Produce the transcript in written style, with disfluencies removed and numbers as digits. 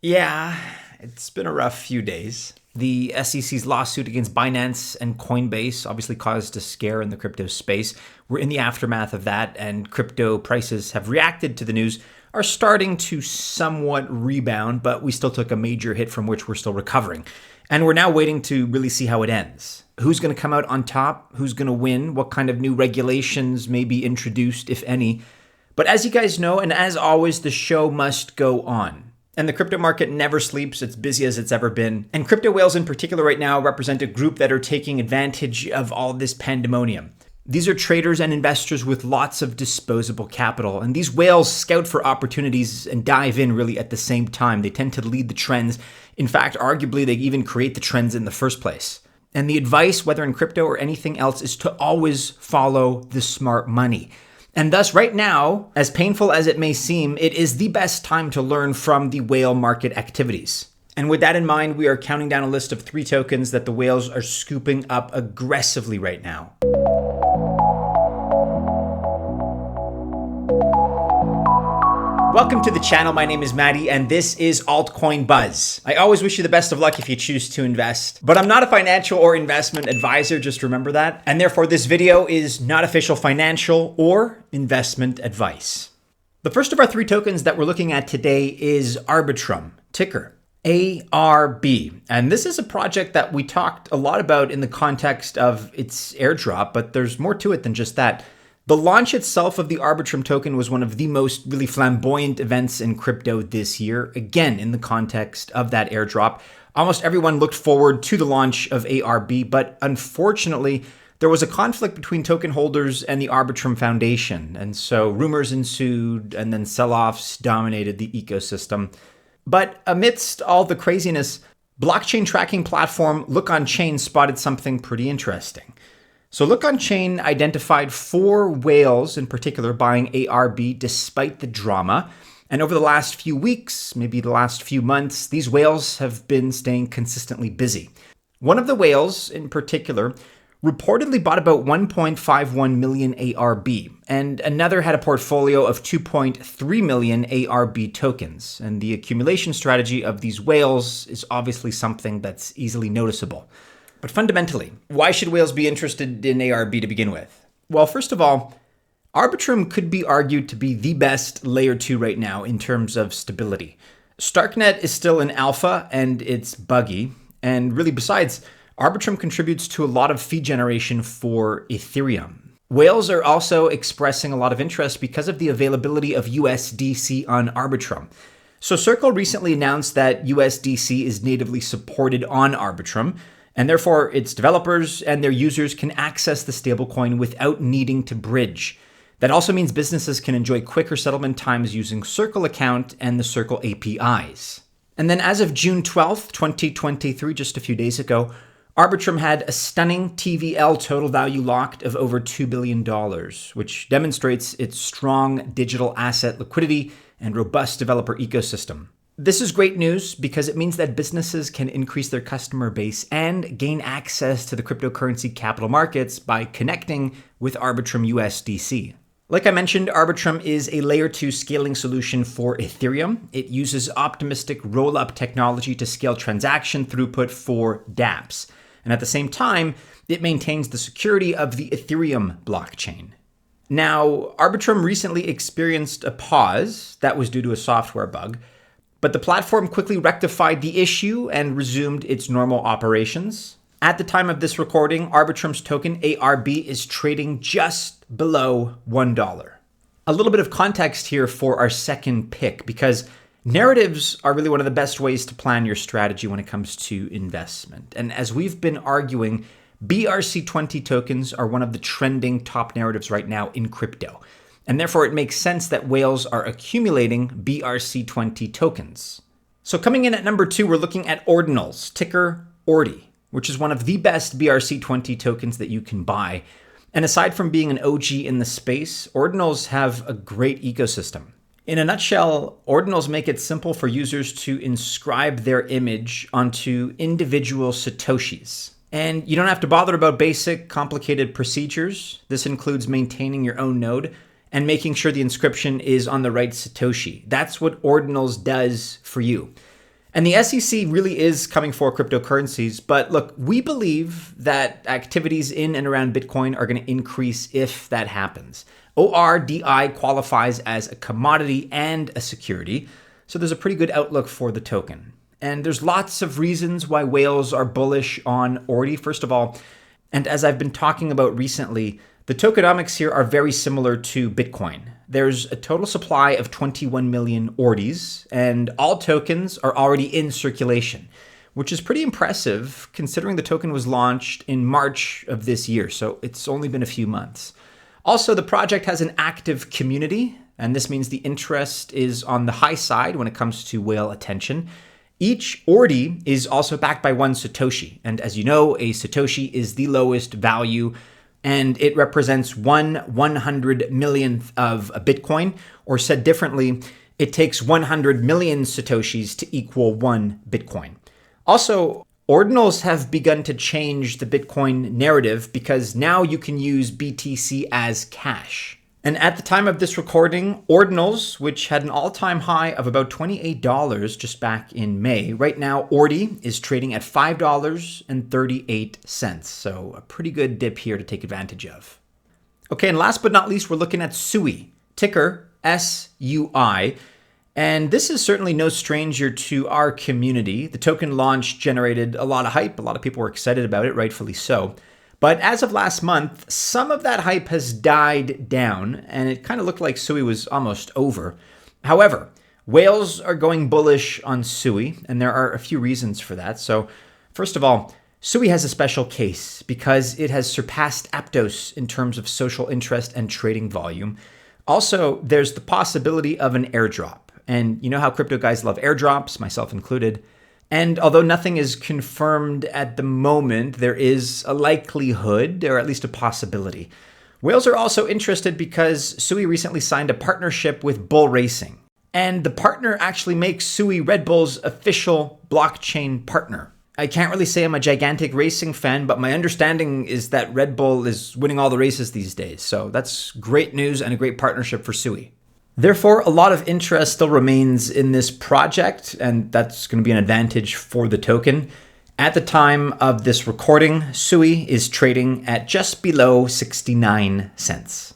Yeah, it's been a rough few days. The SEC's lawsuit against Binance and Coinbase obviously caused a scare in the crypto space. We're in the aftermath of that, and crypto prices have reacted to the news, are starting to somewhat rebound, but we still took a major hit from which we're still recovering. And we're now waiting to really see how it ends. Who's going to come out on top? Who's going to win? What kind of new regulations may be introduced, if any? But as you guys know, and as always, the show must go on. And the crypto market never sleeps. It's busy as it's ever been. And crypto whales in particular right now represent a group that are taking advantage of all this pandemonium. These are traders and investors with lots of disposable capital. And these whales scout for opportunities and dive in really at the same time. They tend to lead the trends. In fact, arguably, they even create the trends in the first place. And the advice, whether in crypto or anything else, is to always follow the smart money. And thus, right now, as painful as it may seem, it is the best time to learn from the whale market activities. And with that in mind, we are counting down a list of 3 tokens that the whales are scooping up aggressively right now. Welcome to the channel. My name is Maddie, and this is Altcoin Buzz. I always wish you the best of luck if you choose to invest, but I'm not a financial or investment advisor, just remember that. And therefore, this video is not official financial or investment advice. The first of our 3 tokens that we're looking at today is Arbitrum, ticker ARB. And this is a project that we talked a lot about in the context of its airdrop, but there's more to it than just that. The launch itself of the Arbitrum token was one of the most really flamboyant events in crypto this year, again, in the context of that airdrop. Almost everyone looked forward to the launch of ARB, but unfortunately, there was a conflict between token holders and the Arbitrum Foundation. And so rumors ensued, and then sell-offs dominated the ecosystem. But amidst all the craziness, blockchain tracking platform LookOnChain spotted something pretty interesting. So LookOnChain identified 4 whales in particular buying ARB despite the drama. And over the last few weeks, maybe the last few months, these whales have been staying consistently busy. One of the whales in particular reportedly bought about 1.51 million ARB, and another had a portfolio of 2.3 million ARB tokens. And the accumulation strategy of these whales is obviously something that's easily noticeable. But fundamentally, why should whales be interested in ARB to begin with? Well, first of all, Arbitrum could be argued to be the best layer 2 right now in terms of stability. Starknet is still in alpha and it's buggy. And really, besides, Arbitrum contributes to a lot of fee generation for Ethereum. Whales are also expressing a lot of interest because of the availability of USDC on Arbitrum. So Circle recently announced that USDC is natively supported on Arbitrum, and therefore its developers and their users can access the stablecoin without needing to bridge. That also means businesses can enjoy quicker settlement times using Circle account and the Circle APIs. And then as of June 12th, 2023, just a few days ago, Arbitrum had a stunning TVL total value locked of over $2 billion, which demonstrates its strong digital asset liquidity and robust developer ecosystem. This is great news because it means that businesses can increase their customer base and gain access to the cryptocurrency capital markets by connecting with Arbitrum USDC. Like I mentioned, Arbitrum is a layer 2 scaling solution for Ethereum. It uses optimistic roll-up technology to scale transaction throughput for dApps. And at the same time, it maintains the security of the Ethereum blockchain. Now, Arbitrum recently experienced a pause that was due to a software bug, but the platform quickly rectified the issue and resumed its normal operations. At the time of this recording, Arbitrum's token ARB is trading just below $1. A little bit of context here for our second pick, because narratives are really one of the best ways to plan your strategy when it comes to investment. And as we've been arguing, BRC20 tokens are one of the trending top narratives right now in crypto. And therefore, it makes sense that whales are accumulating BRC20 tokens. So coming in at number 2, we're looking at Ordinals, ticker ORDI, which is one of the best BRC20 tokens that you can buy. And aside from being an OG in the space, Ordinals have a great ecosystem. In a nutshell, Ordinals make it simple for users to inscribe their image onto individual Satoshis. And you don't have to bother about basic, complicated procedures. This includes maintaining your own node and making sure the inscription is on the right Satoshi. That's what Ordinals does for you. And the SEC really is coming for cryptocurrencies. But look, we believe that activities in and around Bitcoin are going to increase if that happens. ORDI qualifies as a commodity and a security, so there's a pretty good outlook for the token. And there's lots of reasons why whales are bullish on ORDI. First of all, and as I've been talking about recently, the tokenomics here are very similar to Bitcoin. There's a total supply of 21 million ORDIs, and all tokens are already in circulation, which is pretty impressive considering the token was launched in March of this year, so it's only been a few months. Also, the project has an active community, and this means the interest is on the high side when it comes to whale attention. Each ORDI is also backed by one Satoshi, and as you know, a Satoshi is the lowest value, and it represents 1/100 millionth of a Bitcoin, or said differently, it takes 100 million Satoshis to equal 1 Bitcoin. Also, Ordinals have begun to change the Bitcoin narrative because now you can use BTC as cash. And at the time of this recording, Ordinals, which had an all-time high of about $28 just back in May, right now ORDI is trading at $5.38. So a pretty good dip here to take advantage of. Okay, and last but not least, we're looking at SUI, ticker SUI. And this is certainly no stranger to our community. The token launch generated a lot of hype. A lot of people were excited about it, rightfully so. But as of last month, some of that hype has died down, and it kind of looked like SUI was almost over. However, whales are going bullish on SUI, and there are a few reasons for that. So first of all, SUI has a special case because it has surpassed Aptos in terms of social interest and trading volume. Also, there's the possibility of an airdrop. And you know how crypto guys love airdrops, myself included. And although nothing is confirmed at the moment, there is a likelihood, or at least a possibility. Whales are also interested because SUI recently signed a partnership with Bull Racing. And the partner actually makes SUI Red Bull's official blockchain partner. I can't really say I'm a gigantic racing fan, but my understanding is that Red Bull is winning all the races these days. So that's great news and a great partnership for SUI. Therefore, a lot of interest still remains in this project, and that's going to be an advantage for the token. At the time of this recording, SUI is trading at just below 69 cents.